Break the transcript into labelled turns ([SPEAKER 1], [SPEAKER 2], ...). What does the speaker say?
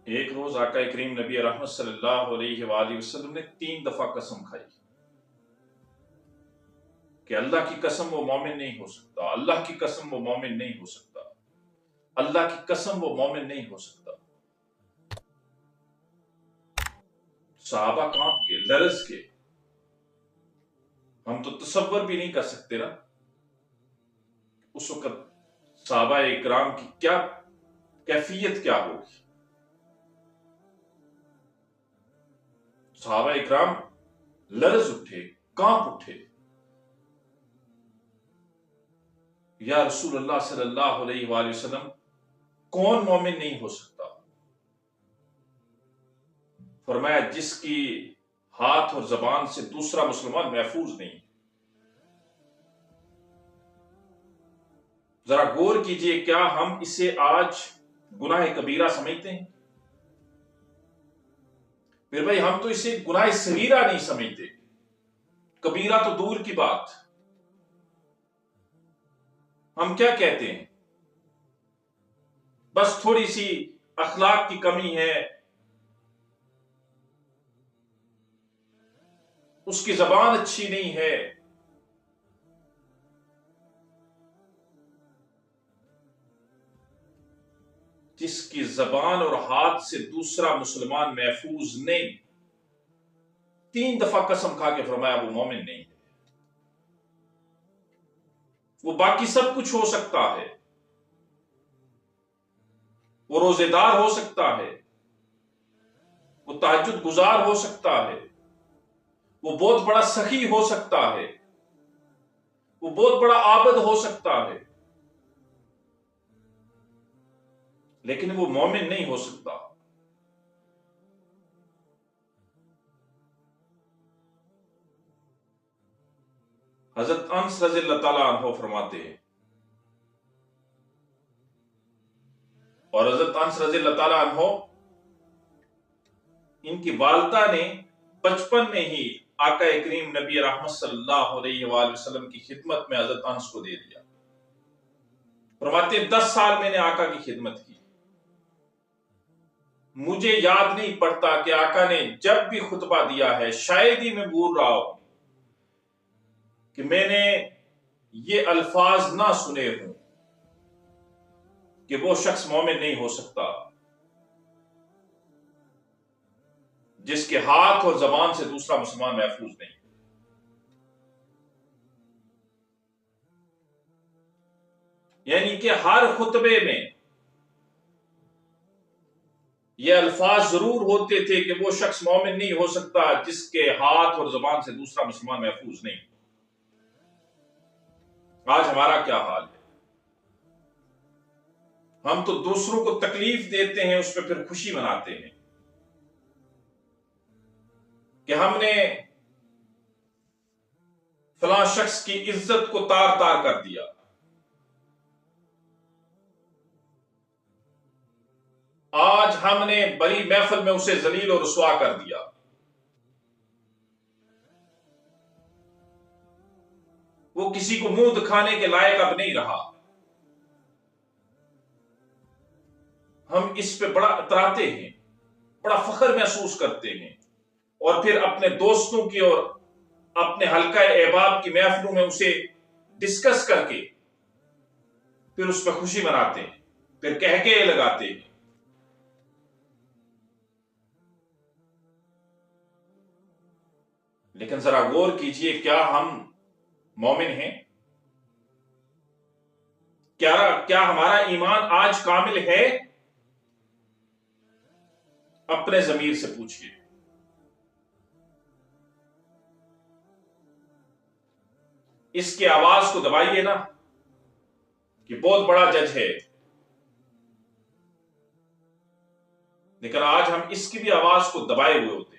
[SPEAKER 1] ایک روز آقا کریم نبی رحمت صلی اللہ علیہ وآلہ وسلم نے 3 دفعہ قسم کھائی کہ اللہ کی قسم وہ مومن نہیں ہو سکتا، اللہ کی قسم وہ مومن نہیں ہو سکتا، اللہ کی قسم وہ مومن نہیں ہو سکتا۔ صحابہ کانپ کے، لرز کے۔ ہم تو تصور بھی نہیں کر سکتے نا اس وقت صحابہ اکرام کی کیا کیفیت کیا ہوگی۔ صحابہ اکرام لرز اٹھے، کانپ اٹھے۔ یا رسول اللہ صلی اللہ علیہ وآلہ وسلم، کون مومن نہیں ہو سکتا؟ فرمایا جس کی ہاتھ اور زبان سے دوسرا مسلمان محفوظ نہیں۔ ذرا غور کیجئے، کیا ہم اسے آج گناہ کبیرہ سمجھتے ہیں؟ پھر بھائی ہم تو اسے گناہ صغیرہ نہیں سمجھتے، کبیرہ تو دور کی بات۔ ہم کیا کہتے ہیں؟ بس تھوڑی سی اخلاق کی کمی ہے، اس کی زبان اچھی نہیں ہے، جس کی زبان اور ہاتھ سے دوسرا مسلمان محفوظ نہیں، 3 دفعہ قسم کھا کے فرمایا وہ مومن نہیں ہے۔ وہ باقی سب کچھ ہو سکتا ہے، وہ روزے دار ہو سکتا ہے، وہ تہجد گزار ہو سکتا ہے، وہ بہت بڑا سخی ہو سکتا ہے، وہ بہت بڑا عابد ہو سکتا ہے، لیکن وہ مومن نہیں ہو سکتا۔ حضرت انس رضی اللہ تعالیٰ عنہ فرماتے ہیں، اور حضرت انس رضی اللہ تعالیٰ عنہ ان کی والدہ نے بچپن میں ہی آقا کریم نبی رحمت صلی اللہ علیہ وآلہ وسلم کی خدمت میں حضرت انس کو دے دیا۔ فرماتے ہیں 10 سال میں نے آقا کی خدمت کی، مجھے یاد نہیں پڑتا کہ آقا نے جب بھی خطبہ دیا ہے، شاید ہی میں بھول رہا ہوں کہ میں نے یہ الفاظ نہ سنے ہوں کہ وہ شخص مومن نہیں ہو سکتا جس کے ہاتھ اور زبان سے دوسرا مسلمان محفوظ نہیں۔ یعنی کہ ہر خطبے میں یہ الفاظ ضرور ہوتے تھے کہ وہ شخص مومن نہیں ہو سکتا جس کے ہاتھ اور زبان سے دوسرا مسلمان محفوظ نہیں۔ آج ہمارا کیا حال ہے؟ ہم تو دوسروں کو تکلیف دیتے ہیں، اس پہ پھر خوشی مناتے ہیں کہ ہم نے فلاں شخص کی عزت کو تار تار کر دیا، آج ہم نے بڑی محفل میں اسے ذلیل و رسوا کر دیا۔ وہ کسی کو منہ دکھانے کے لائق اب نہیں رہا۔ ہم اس پہ بڑا اتراتے ہیں، بڑا فخر محسوس کرتے ہیں، اور پھر اپنے دوستوں کی اور اپنے حلقہ احباب کی محفلوں میں اسے ڈسکس کر کے پھر اس پہ خوشی مناتے ہیں، پھر کہکے لگاتے ہیں۔ لیکن ذرا غور کیجئے، کیا ہم مومن ہیں؟ کیا ہمارا ایمان آج کامل ہے؟ اپنے ضمیر سے پوچھئے۔ اس کی آواز کو دبائیے نا کہ بہت بڑا جج ہے، لیکن آج ہم اس کی بھی آواز کو دبائے ہوئے ہوتے ہیں۔